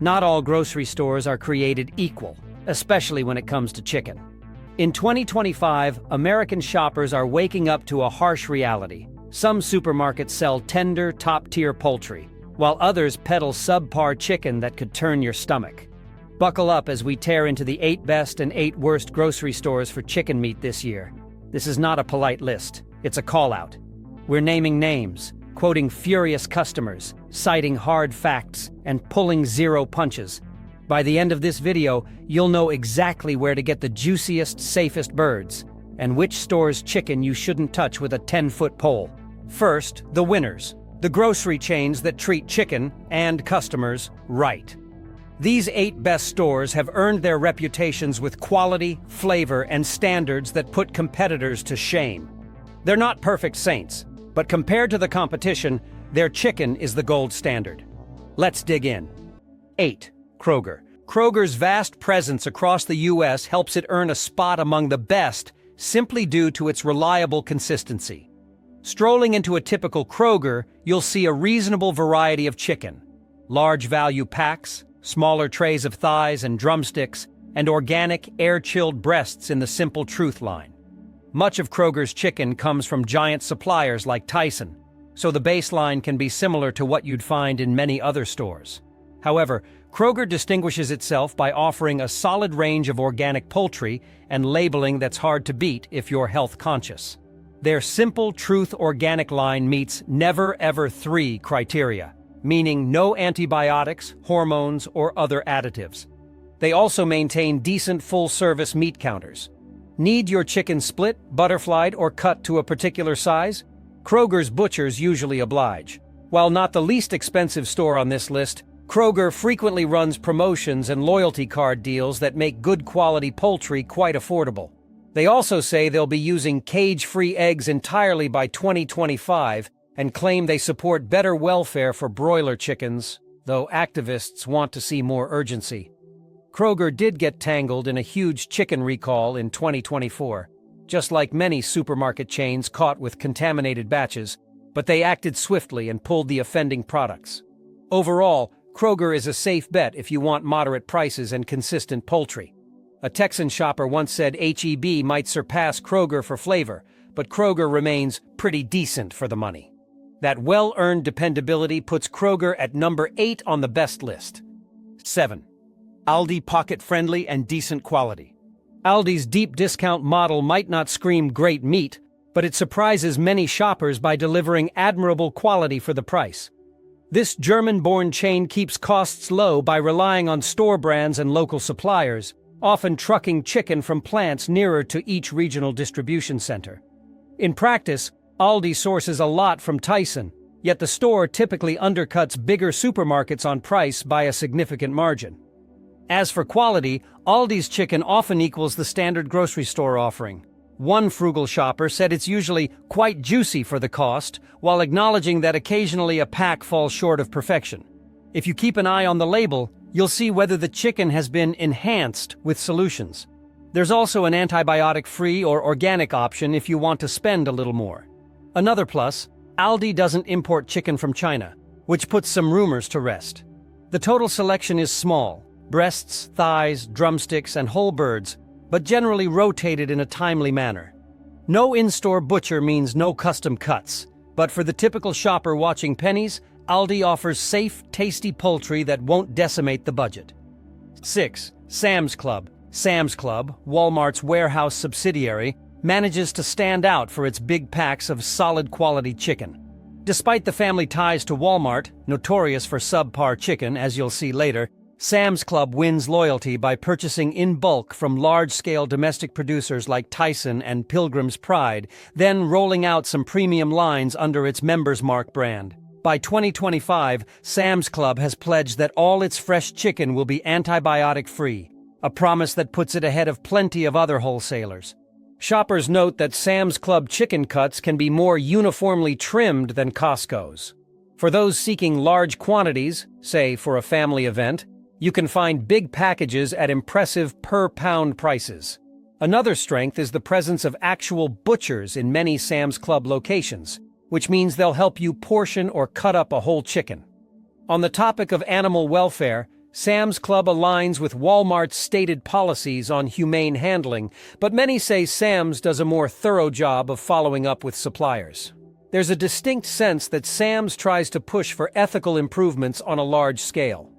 Not all grocery stores are created equal, especially when it comes to chicken. In 2025, American shoppers are waking up to a harsh reality. Some supermarkets sell tender, top-tier poultry, while others peddle subpar chicken that could turn your stomach. Buckle up as we tear into the 8 best and 8 worst grocery stores for chicken meat this year. This is not a polite list, it's a call-out. We're naming names, quoting furious customers, citing hard facts, and pulling zero punches. By the end of this video, you'll know exactly where to get the juiciest, safest birds, and which store's chicken you shouldn't touch with a 10-foot pole. First, the winners, the grocery chains that treat chicken and customers right. These 8 best stores have earned their reputations with quality, flavor, and standards that put competitors to shame. They're not perfect saints, but compared to the competition, their chicken is the gold standard. Let's dig in. 8. Kroger. Kroger's vast presence across the U.S. helps it earn a spot among the best simply due to its reliable consistency. Strolling into a typical Kroger, you'll see a reasonable variety of chicken. Large value packs, smaller trays of thighs and drumsticks, and organic, air-chilled breasts in the Simple Truth line. Much of Kroger's chicken comes from giant suppliers like Tyson, so the baseline can be similar to what you'd find in many other stores. However, Kroger distinguishes itself by offering a solid range of organic poultry and labeling that's hard to beat if you're health conscious. Their Simple Truth organic line meets Never Ever 3 criteria, meaning no antibiotics, hormones, or other additives. They also maintain decent full-service meat counters. Need your chicken split, butterflied, or cut to a particular size? Kroger's butchers usually oblige. While not the least expensive store on this list, Kroger frequently runs promotions and loyalty card deals that make good quality poultry quite affordable. They also say they'll be using cage-free eggs entirely by 2025 and claim they support better welfare for broiler chickens, though activists want to see more urgency. Kroger did get tangled in a huge chicken recall in 2024, just like many supermarket chains caught with contaminated batches, but they acted swiftly and pulled the offending products. Overall, Kroger is a safe bet if you want moderate prices and consistent poultry. A Texan shopper once said H-E-B might surpass Kroger for flavor, but Kroger remains pretty decent for the money. That well-earned dependability puts Kroger at number 8 on the best list. 7. Aldi pocket-friendly and decent quality. Aldi's deep discount model might not scream great meat, but it surprises many shoppers by delivering admirable quality for the price. This German-born chain keeps costs low by relying on store brands and local suppliers, often trucking chicken from plants nearer to each regional distribution center. In practice, Aldi sources a lot from Tyson, yet the store typically undercuts bigger supermarkets on price by a significant margin. As for quality, Aldi's chicken often equals the standard grocery store offering. One frugal shopper said it's usually quite juicy for the cost, while acknowledging that occasionally a pack falls short of perfection. If you keep an eye on the label, you'll see whether the chicken has been enhanced with solutions. There's also an antibiotic-free or organic option if you want to spend a little more. Another plus, Aldi doesn't import chicken from China, which puts some rumors to rest. The total selection is small: breasts, thighs, drumsticks, and whole birds, but generally rotated in a timely manner. No in-store butcher means no custom cuts, but for the typical shopper watching pennies, Aldi offers safe, tasty poultry that won't decimate the budget. 6. Sam's Club. Sam's Club, Walmart's warehouse subsidiary, manages to stand out for its big packs of solid quality chicken. Despite the family ties to Walmart, notorious for subpar chicken, as you'll see later, Sam's Club wins loyalty by purchasing in bulk from large-scale domestic producers like Tyson and Pilgrim's Pride, then rolling out some premium lines under its Members Mark brand. By 2025, Sam's Club has pledged that all its fresh chicken will be antibiotic-free, a promise that puts it ahead of plenty of other wholesalers. Shoppers note that Sam's Club chicken cuts can be more uniformly trimmed than Costco's. For those seeking large quantities, say for a family event, you can find big packages at impressive per-pound prices. Another strength is the presence of actual butchers in many Sam's Club locations, which means they'll help you portion or cut up a whole chicken. On the topic of animal welfare, Sam's Club aligns with Walmart's stated policies on humane handling, but many say Sam's does a more thorough job of following up with suppliers. There's a distinct sense that Sam's tries to push for ethical improvements on a large scale.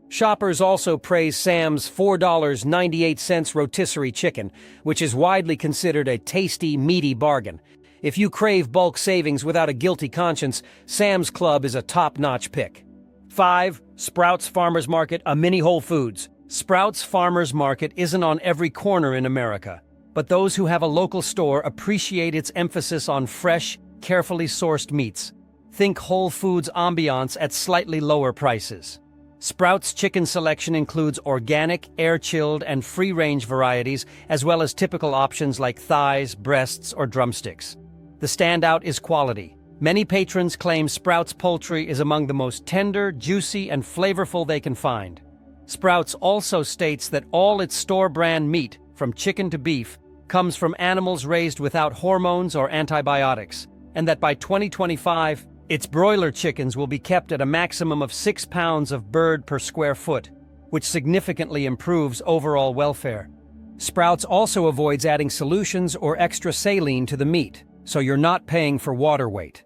Shoppers also praise Sam's $4.98 rotisserie chicken, which is widely considered a tasty, meaty bargain. If you crave bulk savings without a guilty conscience, Sam's Club is a top-notch pick. 5. Sprouts Farmers Market, a mini Whole Foods. Sprouts Farmers Market isn't on every corner in America, but those who have a local store appreciate its emphasis on fresh, carefully sourced meats. Think Whole Foods ambiance at slightly lower prices. Sprouts' chicken selection includes organic, air-chilled, and free-range varieties, as well as typical options like thighs, breasts, or drumsticks. The standout is quality. Many patrons claim Sprouts poultry is among the most tender, juicy, and flavorful they can find. Sprouts also states that all its store-brand meat, from chicken to beef, comes from animals raised without hormones or antibiotics, and that by 2025, its broiler chickens will be kept at a maximum of 6 pounds of bird per square foot, which significantly improves overall welfare. Sprouts also avoids adding solutions or extra saline to the meat, so you're not paying for water weight.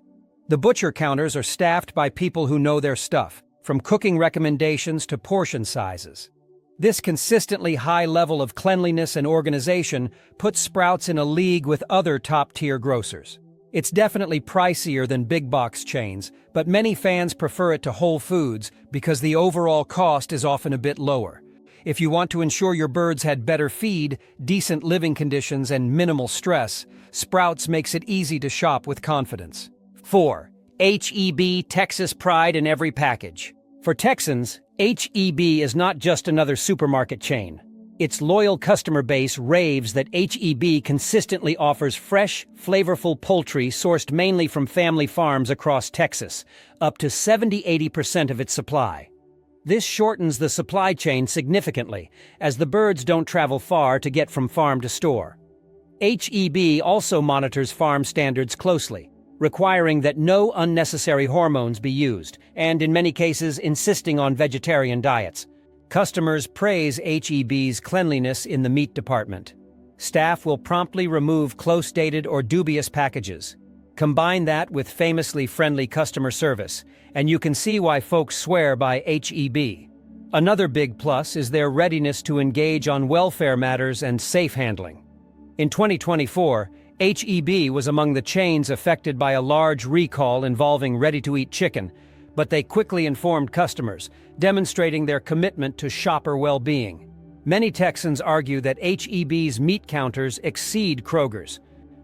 The butcher counters are staffed by people who know their stuff, from cooking recommendations to portion sizes. This consistently high level of cleanliness and organization puts Sprouts in a league with other top-tier grocers. It's definitely pricier than big box chains, but many fans prefer it to Whole Foods because the overall cost is often a bit lower. If you want to ensure your birds had better feed, decent living conditions, and minimal stress, Sprouts makes it easy to shop with confidence. 4. H-E-B, Texas pride in every package. For Texans, H-E-B is not just another supermarket chain. Its loyal customer base raves that H-E-B consistently offers fresh, flavorful poultry sourced mainly from family farms across Texas, up to 70–80% of its supply. This shortens the supply chain significantly, as the birds don't travel far to get from farm to store. H-E-B also monitors farm standards closely, requiring that no unnecessary hormones be used, and in many cases insisting on vegetarian diets. Customers praise H-E-B's cleanliness in the meat department. Staff will promptly remove close-dated or dubious packages. Combine that with famously friendly customer service, and you can see why folks swear by H-E-B. Another big plus is their readiness to engage on welfare matters and safe handling. In 2024, H-E-B was among the chains affected by a large recall involving ready-to-eat chicken, but they quickly informed customers, demonstrating their commitment to shopper well-being. Many Texans argue that H-E-B's meat counters exceed Kroger's.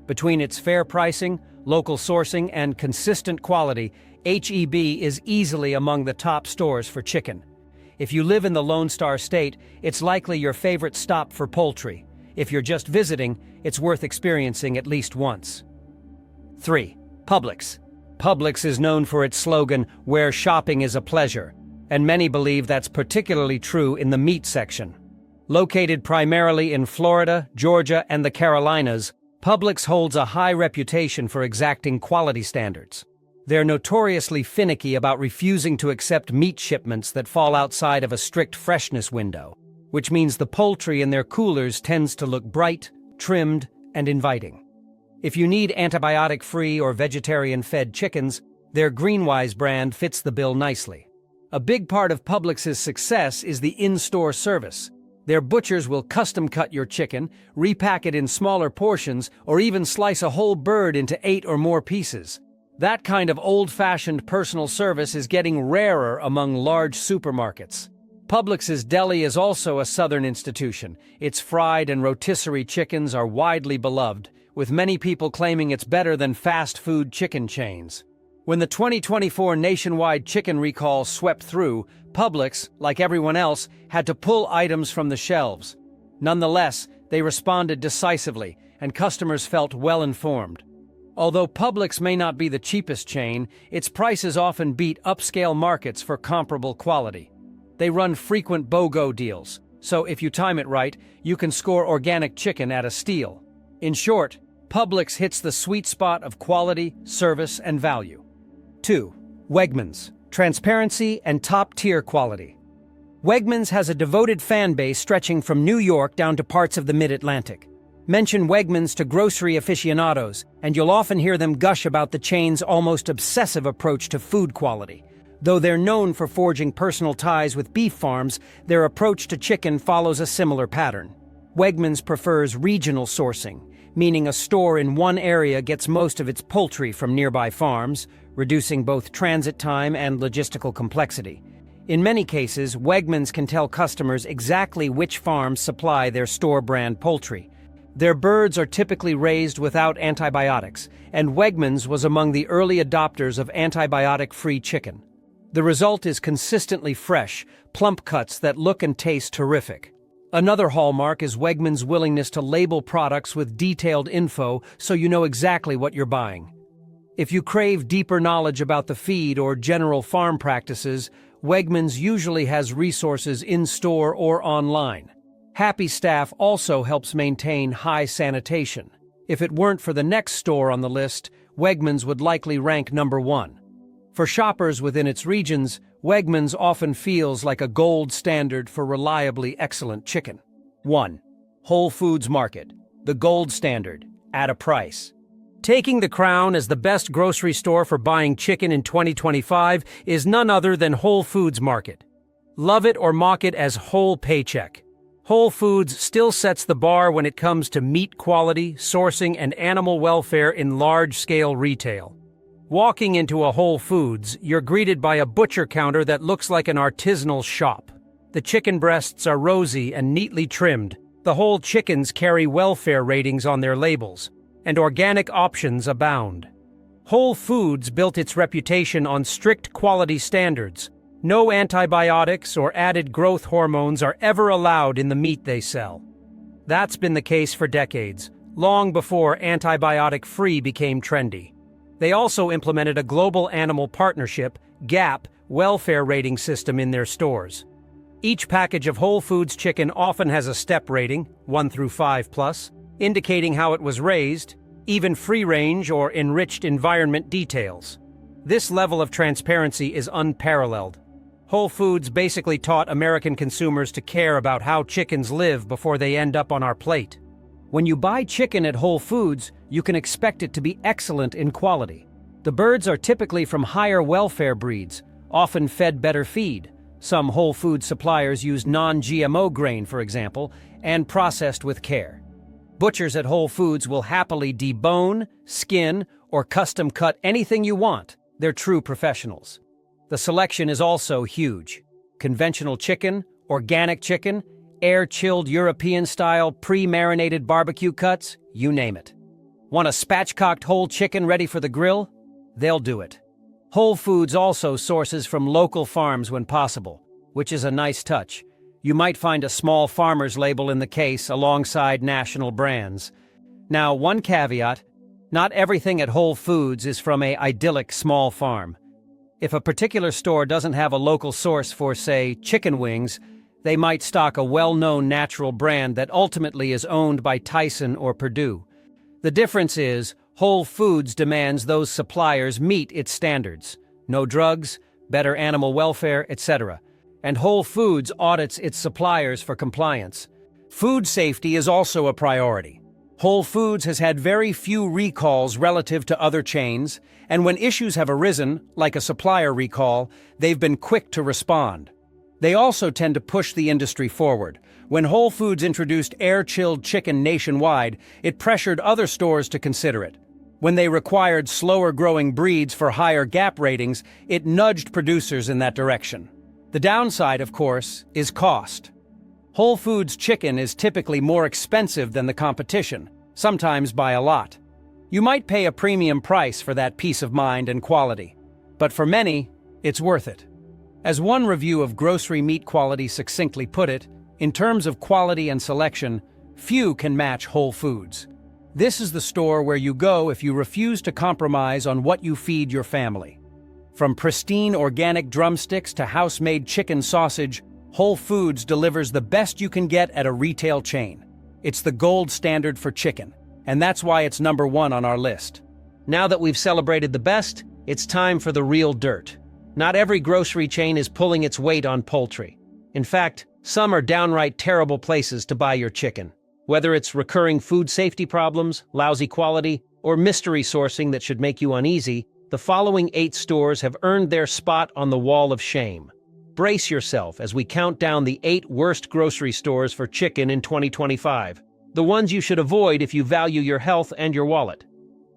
Between its fair pricing, local sourcing, and consistent quality, H-E-B is easily among the top stores for chicken. If you live in the Lone Star State, it's likely your favorite stop for poultry. If you're just visiting, it's worth experiencing at least once. 3. Publix. Publix is known for its slogan, "Where shopping is a pleasure," and many believe that's particularly true in the meat section. Located primarily in Florida, Georgia, and the Carolinas, Publix holds a high reputation for exacting quality standards. They're notoriously finicky about refusing to accept meat shipments that fall outside of a strict freshness window, which means the poultry in their coolers tends to look bright, trimmed, and inviting. If you need antibiotic-free or vegetarian-fed chickens, their Greenwise brand fits the bill nicely. A big part of Publix's success is the in-store service. Their butchers will custom-cut your chicken, repack it in smaller portions, or even slice a whole bird into 8 or more pieces. That kind of old-fashioned personal service is getting rarer among large supermarkets. Publix's deli is also a Southern institution. Its fried and rotisserie chickens are widely beloved, with many people claiming it's better than fast food chicken chains. When the 2024 nationwide chicken recall swept through, Publix, like everyone else, had to pull items from the shelves. Nonetheless, they responded decisively, and customers felt well informed. Although Publix may not be the cheapest chain, its prices often beat upscale markets for comparable quality. They run frequent BOGO deals, so if you time it right, you can score organic chicken at a steal. In short, Publix hits the sweet spot of quality, service, and value. 2. Wegmans. Transparency and top-tier quality. Wegmans has a devoted fan base stretching from New York down to parts of the mid-Atlantic. Mention Wegmans to grocery aficionados, and you'll often hear them gush about the chain's almost obsessive approach to food quality. Though they're known for forging personal ties with beef farms, their approach to chicken follows a similar pattern. Wegmans prefers regional sourcing, meaning a store in one area gets most of its poultry from nearby farms, reducing both transit time and logistical complexity. In many cases, Wegmans can tell customers exactly which farms supply their store-brand poultry. Their birds are typically raised without antibiotics, and Wegmans was among the early adopters of antibiotic-free chicken. The result is consistently fresh, plump cuts that look and taste terrific. Another hallmark is Wegmans' willingness to label products with detailed info so you know exactly what you're buying. If you crave deeper knowledge about the feed or general farm practices, Wegmans usually has resources in-store or online. Happy staff also helps maintain high sanitation. If it weren't for the next store on the list, Wegmans would likely rank number 1. For shoppers within its regions, Wegmans often feels like a gold standard for reliably excellent chicken. 1. Whole Foods Market, the gold standard, at a price. Taking the crown as the best grocery store for buying chicken in 2025 is none other than Whole Foods Market. Love it or mock it as Whole Paycheck. Whole Foods still sets the bar when it comes to meat quality, sourcing, and animal welfare in large-scale retail. Walking into a Whole Foods, you're greeted by a butcher counter that looks like an artisanal shop. The chicken breasts are rosy and neatly trimmed. The whole chickens carry welfare ratings on their labels, and organic options abound. Whole Foods built its reputation on strict quality standards. No antibiotics or added growth hormones are ever allowed in the meat they sell. That's been the case for decades, long before antibiotic-free became trendy. They also implemented a global animal partnership, GAP, welfare rating system in their stores. Each package of Whole Foods chicken often has a step rating, 1 through 5+, indicating how it was raised, even free-range or enriched environment details. This level of transparency is unparalleled. Whole Foods basically taught American consumers to care about how chickens live before they end up on our plate. When you buy chicken at Whole Foods, you can expect it to be excellent in quality. The birds are typically from higher welfare breeds, often fed better feed. Some Whole Foods suppliers use non-GMO grain, for example, and processed with care. Butchers at Whole Foods will happily debone, skin, or custom cut anything you want. They're true professionals. The selection is also huge. Conventional chicken, organic chicken, air-chilled European-style pre-marinated barbecue cuts, you name it. Want a spatchcocked whole chicken ready for the grill? They'll do it. Whole Foods also sources from local farms when possible, which is a nice touch. You might find a small farmer's label in the case alongside national brands. Now, one caveat, not everything at Whole Foods is from an idyllic small farm. If a particular store doesn't have a local source for, say, chicken wings, they might stock a well-known natural brand that ultimately is owned by Tyson or Perdue. The difference is, Whole Foods demands those suppliers meet its standards. No drugs, better animal welfare, etc. And Whole Foods audits its suppliers for compliance. Food safety is also a priority. Whole Foods has had very few recalls relative to other chains, and when issues have arisen, like a supplier recall, they've been quick to respond. They also tend to push the industry forward. When Whole Foods introduced air-chilled chicken nationwide, it pressured other stores to consider it. When they required slower-growing breeds for higher GAP ratings, it nudged producers in that direction. The downside, of course, is cost. Whole Foods chicken is typically more expensive than the competition, sometimes by a lot. You might pay a premium price for that peace of mind and quality, but for many, it's worth it. As one review of grocery meat quality succinctly put it, in terms of quality and selection, few can match Whole Foods. This is the store where you go if you refuse to compromise on what you feed your family. From pristine organic drumsticks to house-made chicken sausage, Whole Foods delivers the best you can get at a retail chain. It's the gold standard for chicken, and that's why it's number 1 on our list. Now that we've celebrated the best, it's time for the real dirt. Not every grocery chain is pulling its weight on poultry. In fact, some are downright terrible places to buy your chicken. Whether it's recurring food safety problems, lousy quality, or mystery sourcing that should make you uneasy, the following 8 stores have earned their spot on the wall of shame. Brace yourself as we count down the 8 worst grocery stores for chicken in 2025. The ones you should avoid if you value your health and your wallet.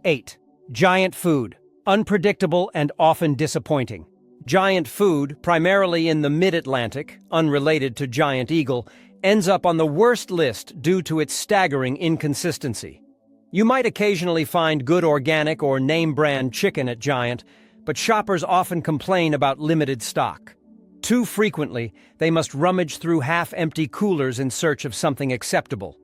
8. Giant Food. Unpredictable and often disappointing. Giant Food, primarily in the Mid-Atlantic, unrelated to Giant Eagle, ends up on the worst list due to its staggering inconsistency. You might occasionally find good organic or name-brand chicken at Giant, but shoppers often complain about limited stock. Too frequently, they must rummage through half-empty coolers in search of something acceptable.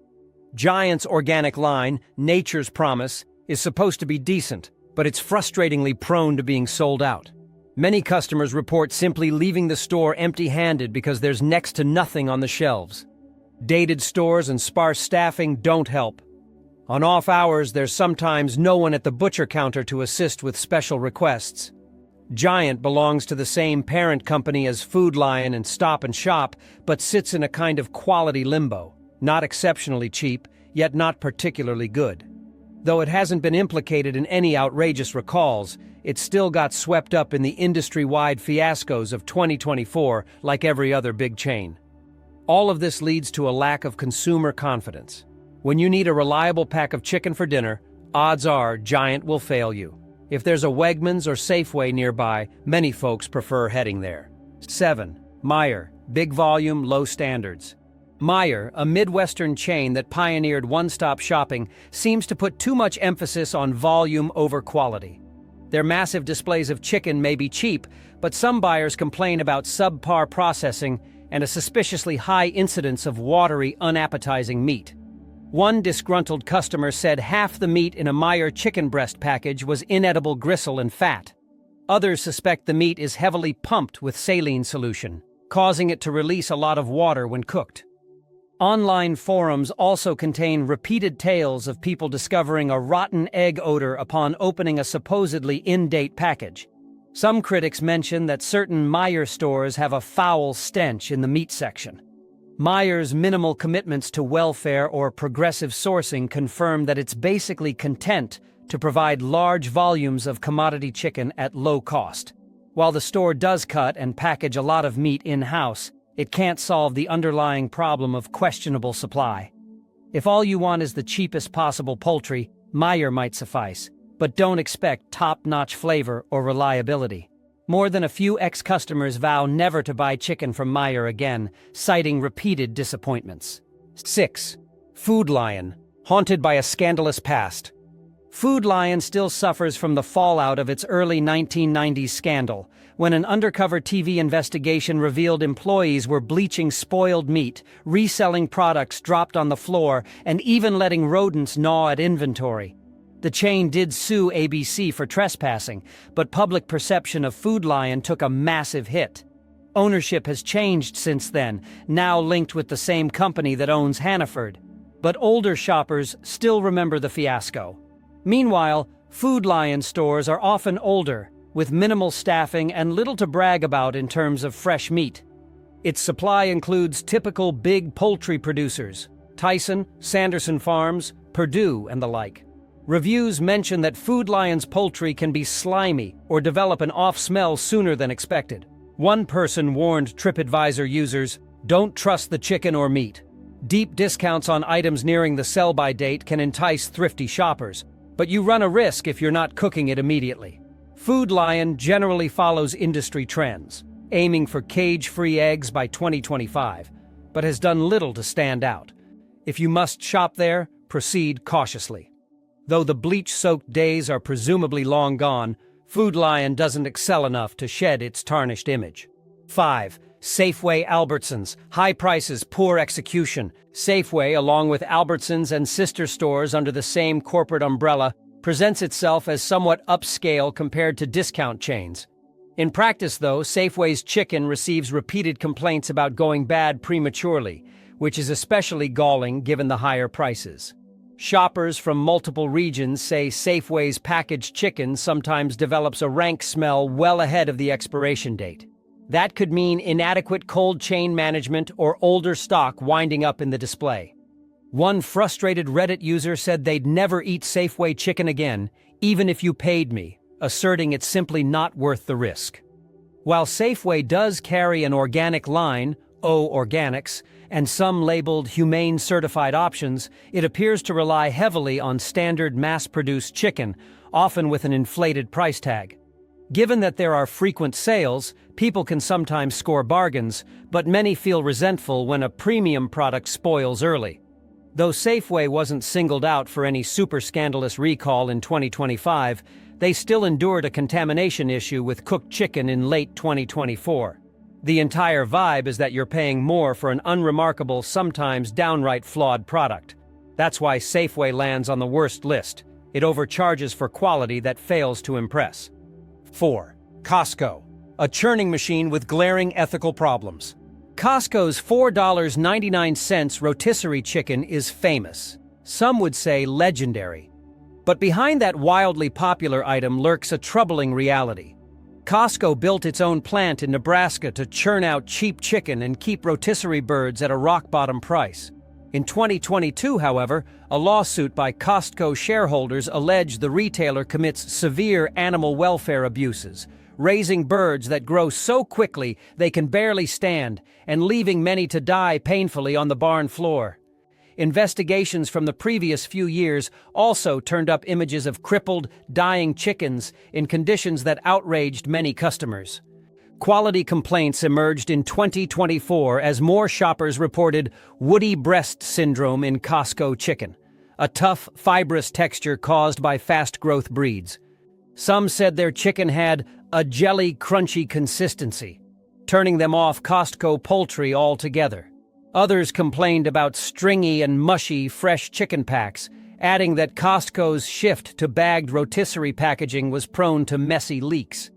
Giant's organic line, Nature's Promise, is supposed to be decent, but it's frustratingly prone to being sold out. Many customers report simply leaving the store empty-handed because there's next to nothing on the shelves. Dated stores and sparse staffing don't help. On off hours, there's sometimes no one at the butcher counter to assist with special requests. Giant belongs to the same parent company as Food Lion and Stop and Shop, but sits in a kind of quality limbo. Not exceptionally cheap, yet not particularly good. Though it hasn't been implicated in any outrageous recalls, it still got swept up in the industry-wide fiascos of 2024 like every other big chain. All of this leads to a lack of consumer confidence. When you need a reliable pack of chicken for dinner, odds are Giant will fail you. If there's a Wegmans or Safeway nearby, many folks prefer heading there. 7. Meijer. Big volume, low standards. Meijer, a Midwestern chain that pioneered one-stop shopping, seems to put too much emphasis on volume over quality. Their massive displays of chicken may be cheap, but some buyers complain about subpar processing and a suspiciously high incidence of watery, unappetizing meat. One disgruntled customer said half the meat in a Meijer chicken breast package was inedible gristle and fat. Others suspect the meat is heavily pumped with saline solution, causing it to release a lot of water when cooked. Online forums also contain repeated tales of people discovering a rotten egg odor upon opening a supposedly in-date package. Some critics mention that certain Meijer stores have a foul stench in the meat section. Meijer's minimal commitments to welfare or progressive sourcing confirm that it's basically content to provide large volumes of commodity chicken at low cost. While the store does cut and package a lot of meat in-house, it can't solve the underlying problem of questionable supply. If all you want is the cheapest possible poultry, Meijer might suffice, but don't expect top-notch flavor or reliability. More than a few ex-customers vow never to buy chicken from Meijer again, citing repeated disappointments. 6. Food Lion. Haunted by a scandalous past. Food Lion still suffers from the fallout of its early 1990s scandal, when an undercover TV investigation revealed employees were bleaching spoiled meat, reselling products dropped on the floor, and even letting rodents gnaw at inventory. The chain did sue ABC for trespassing, but public perception of Food Lion took a massive hit. Ownership has changed since then, now linked with the same company that owns Hannaford. But older shoppers still remember the fiasco. Meanwhile, Food Lion stores are often older, with minimal staffing and little to brag about in terms of fresh meat. Its supply includes typical big poultry producers, Tyson, Sanderson Farms, Perdue, and the like. Reviews mention that Food Lion's poultry can be slimy or develop an off smell sooner than expected. One person warned TripAdvisor users, "Don't trust the chicken or meat." Deep discounts on items nearing the sell-by date can entice thrifty shoppers, but you run a risk if you're not cooking it immediately. Food Lion generally follows industry trends, aiming for cage-free eggs by 2025, but has done little to stand out. If you must shop there, proceed cautiously. Though the bleach-soaked days are presumably long gone, Food Lion doesn't excel enough to shed its tarnished image. 5. Safeway Albertsons. High prices, poor execution. Safeway, along with Albertsons and sister stores under the same corporate umbrella, presents itself as somewhat upscale compared to discount chains. In practice, though, Safeway's chicken receives repeated complaints about going bad prematurely, which is especially galling given the higher prices. Shoppers from multiple regions say Safeway's packaged chicken sometimes develops a rank smell well ahead of the expiration date. That could mean inadequate cold chain management or older stock winding up in the display. One frustrated Reddit user said they'd never eat Safeway chicken again, even if you paid me, asserting it's simply not worth the risk. While Safeway does carry an organic line, O Organics, and some labeled humane certified options, it appears to rely heavily on standard mass-produced chicken, often with an inflated price tag. Given that there are frequent sales, people can sometimes score bargains, but many feel resentful when a premium product spoils early. Though Safeway wasn't singled out for any super scandalous recall in 2025, they still endured a contamination issue with cooked chicken in late 2024. The entire vibe is that you're paying more for an unremarkable, sometimes downright flawed product. That's why Safeway lands on the worst list. It overcharges for quality that fails to impress. 4. Costco, a churning machine with glaring ethical problems. Costco's $4.99 rotisserie chicken is famous. Some would say legendary. But behind that wildly popular item lurks a troubling reality. Costco built its own plant in Nebraska to churn out cheap chicken and keep rotisserie birds at a rock-bottom price. In 2022, however, a lawsuit by Costco shareholders alleged the retailer commits severe animal welfare abuses, raising birds that grow so quickly they can barely stand and leaving many to die painfully on the barn floor. Investigations from the previous few years also turned up images of crippled, dying chickens in conditions that outraged many customers. Quality complaints emerged in 2024 as more shoppers reported woody breast syndrome in Costco chicken, a tough, fibrous texture caused by fast-growth breeds. Some said their chicken had a jelly, crunchy consistency, turning them off Costco poultry altogether. Others complained about stringy and mushy fresh chicken packs, adding that Costco's shift to bagged rotisserie packaging was prone to messy leaks.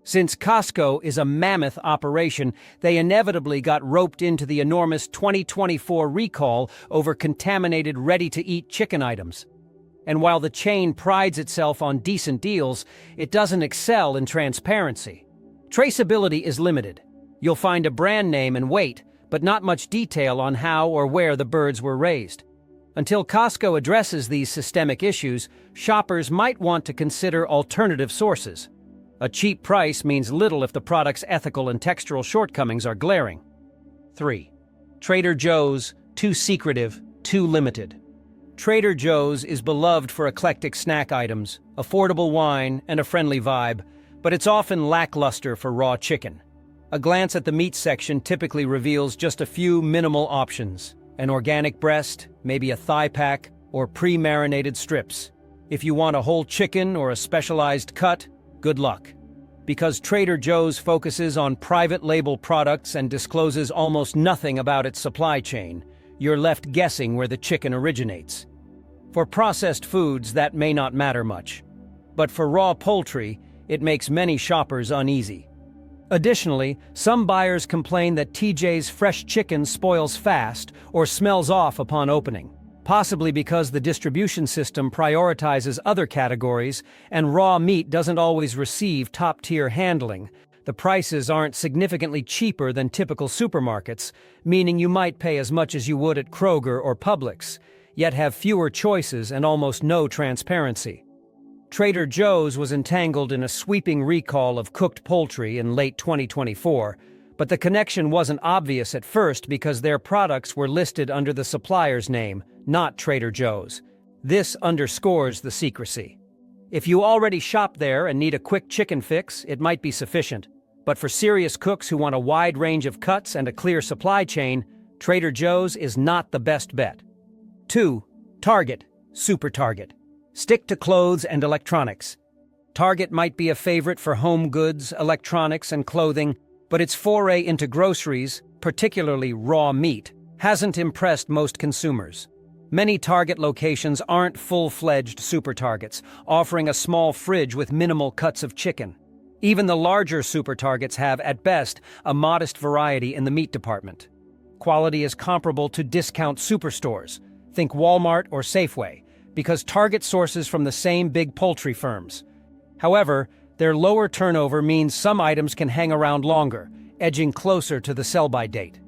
Since Costco is a mammoth operation, they inevitably got roped into the enormous 2024 recall over contaminated ready-to-eat chicken items. And while the chain prides itself on decent deals, it doesn't excel in transparency. Traceability is limited. You'll find a brand name and weight, but not much detail on how or where the birds were raised. Until Costco addresses these systemic issues, shoppers might want to consider alternative sources. A cheap price means little if the product's ethical and textural shortcomings are glaring. 3. Trader Joe's, too secretive, too limited. Trader Joe's is beloved for eclectic snack items, affordable wine, and a friendly vibe, but it's often lackluster for raw chicken. A glance at the meat section typically reveals just a few minimal options: an organic breast, maybe a thigh pack, or pre-marinated strips. If you want a whole chicken or a specialized cut, good luck. Because Trader Joe's focuses on private label products and discloses almost nothing about its supply chain, you're left guessing where the chicken originates. For processed foods, that may not matter much. But for raw poultry, it makes many shoppers uneasy. Additionally, some buyers complain that TJ's fresh chicken spoils fast or smells off upon opening, possibly because the distribution system prioritizes other categories and raw meat doesn't always receive top-tier handling. The prices aren't significantly cheaper than typical supermarkets, meaning you might pay as much as you would at Kroger or Publix, yet have fewer choices and almost no transparency. Trader Joe's was entangled in a sweeping recall of cooked poultry in late 2024, but the connection wasn't obvious at first because their products were listed under the supplier's name, not Trader Joe's. This underscores the secrecy. If you already shop there and need a quick chicken fix, it might be sufficient. But for serious cooks who want a wide range of cuts and a clear supply chain, Trader Joe's is not the best bet. 2. Target, Super Target. Stick to clothes and electronics. Target might be a favorite for home goods, electronics, and clothing, but its foray into groceries, particularly raw meat, hasn't impressed most consumers. Many Target locations aren't full-fledged Super Targets, offering a small fridge with minimal cuts of chicken. Even the larger Super Targets have, at best, a modest variety in the meat department. Quality is comparable to discount superstores, think Walmart or Safeway, because Target sources from the same big poultry firms. However, their lower turnover means some items can hang around longer, edging closer to the sell-by date.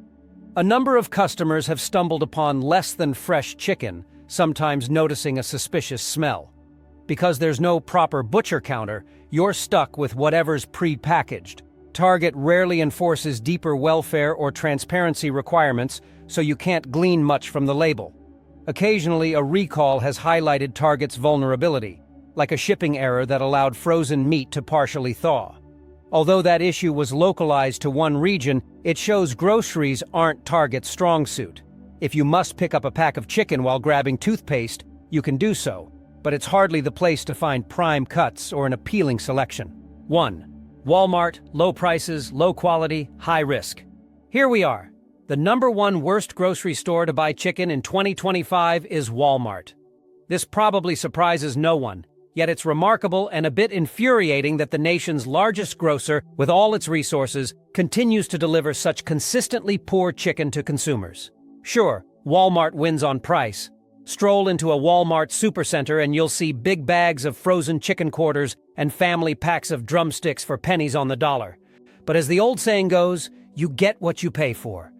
A number of customers have stumbled upon less than fresh chicken, sometimes noticing a suspicious smell. Because there's no proper butcher counter, you're stuck with whatever's pre-packaged. Target rarely enforces deeper welfare or transparency requirements, so you can't glean much from the label. Occasionally, a recall has highlighted Target's vulnerability, like a shipping error that allowed frozen meat to partially thaw. Although that issue was localized to one region, it shows groceries aren't Target's strong suit. If you must pick up a pack of chicken while grabbing toothpaste, you can do so, but it's hardly the place to find prime cuts or an appealing selection. 1. Walmart, low prices, low quality, high risk. Here we are. The #1 worst grocery store to buy chicken in 2025 is Walmart. This probably surprises no one, yet it's remarkable and a bit infuriating that the nation's largest grocer, with all its resources, continues to deliver such consistently poor chicken to consumers. Sure, Walmart wins on price. Stroll into a Walmart supercenter and you'll see big bags of frozen chicken quarters and family packs of drumsticks for pennies on the dollar. But as the old saying goes, you get what you pay for.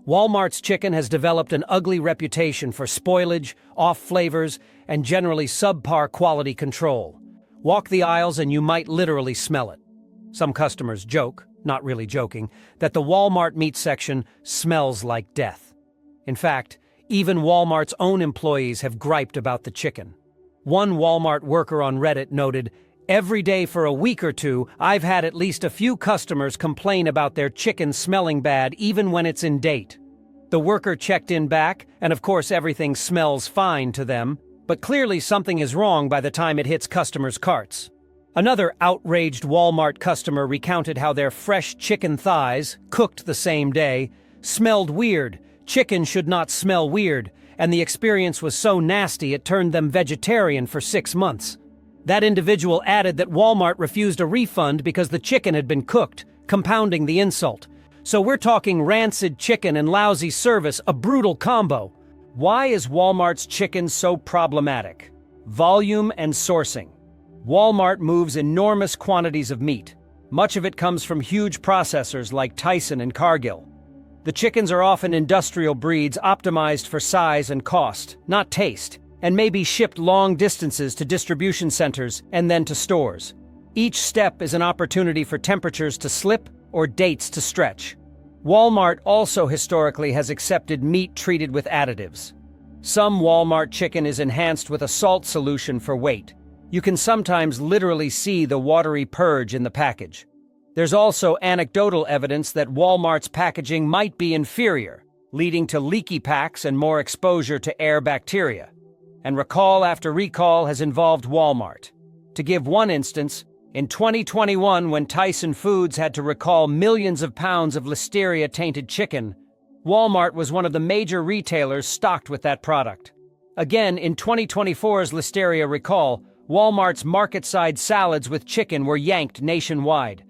Walmart's chicken has developed an ugly reputation for spoilage, off flavors, and generally subpar quality control. Walk the aisles and you might literally smell it. Some customers joke, not really joking, that the Walmart meat section smells like death. In fact, even Walmart's own employees have griped about the chicken. One Walmart worker on Reddit noted, "Every day for a week or two, I've had at least a few customers complain about their chicken smelling bad even when it's in date." The worker checked in back, and of course everything smells fine to them, but clearly something is wrong by the time it hits customers' carts. Another outraged Walmart customer recounted how their fresh chicken thighs, cooked the same day, smelled weird. Chicken should not smell weird, and the experience was so nasty it turned them vegetarian for 6 months. That individual added that Walmart refused a refund because the chicken had been cooked, compounding the insult. So we're talking rancid chicken and lousy service, a brutal combo. Why is Walmart's chicken so problematic? Volume and sourcing. Walmart moves enormous quantities of meat. Much of it comes from huge processors like Tyson and Cargill. The chickens are often industrial breeds optimized for size and cost, not taste, and may be shipped long distances to distribution centers and then to stores. Each step is an opportunity for temperatures to slip or dates to stretch. Walmart also historically has accepted meat treated with additives. Some Walmart chicken is enhanced with a salt solution for weight. You can sometimes literally see the watery purge in the package. There's also anecdotal evidence that Walmart's packaging might be inferior, leading to leaky packs and more exposure to air bacteria. And recall after recall has involved Walmart. To give one instance, in 2021, when Tyson Foods had to recall millions of pounds of listeria-tainted chicken, Walmart was one of the major retailers stocked with that product. Again, in 2024's listeria recall, Walmart's market-side salads with chicken were yanked nationwide.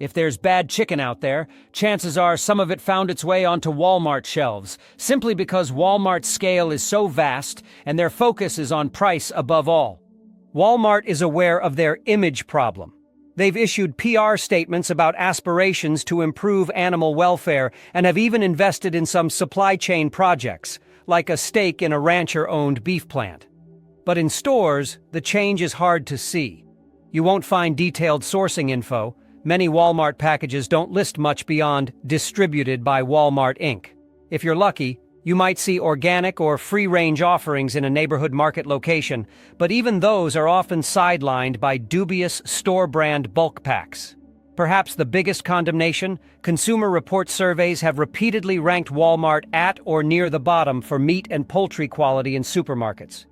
If there's bad chicken out there, chances are some of it found its way onto Walmart shelves, simply because Walmart's scale is so vast and their focus is on price above all. Walmart is aware of their image problem. They've issued PR statements about aspirations to improve animal welfare and have even invested in some supply chain projects, like a stake in a rancher-owned beef plant. But in stores, the change is hard to see. You won't find detailed sourcing info. Many Walmart packages don't list much beyond "distributed by Walmart Inc." If you're lucky, you might see organic or free-range offerings in a neighborhood market location, but even those are often sidelined by dubious store-brand bulk packs. Perhaps the biggest condemnation, Consumer Report surveys have repeatedly ranked Walmart at or near the bottom for meat and poultry quality in supermarkets.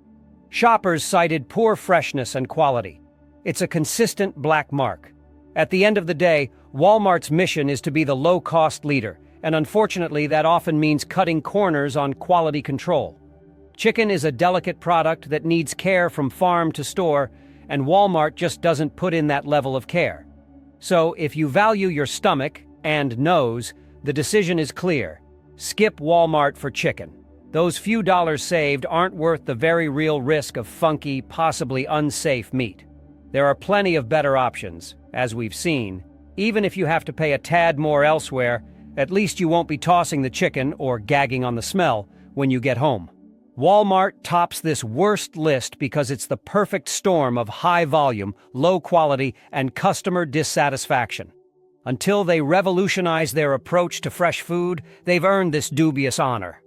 Shoppers cited poor freshness and quality. It's a consistent black mark. At the end of the day, Walmart's mission is to be the low-cost leader, and unfortunately that often means cutting corners on quality control. Chicken is a delicate product that needs care from farm to store, and Walmart just doesn't put in that level of care. So if you value your stomach and nose, the decision is clear. Skip Walmart for chicken. Those few dollars saved aren't worth the very real risk of funky, possibly unsafe meat. There are plenty of better options, as we've seen, Even if you have to pay a tad more elsewhere, at least you won't be tossing the chicken or gagging on the smell when you get home. Walmart tops this worst list because it's the perfect storm of high volume, low quality, and customer dissatisfaction. Until they revolutionize their approach to fresh food, they've earned this dubious honor.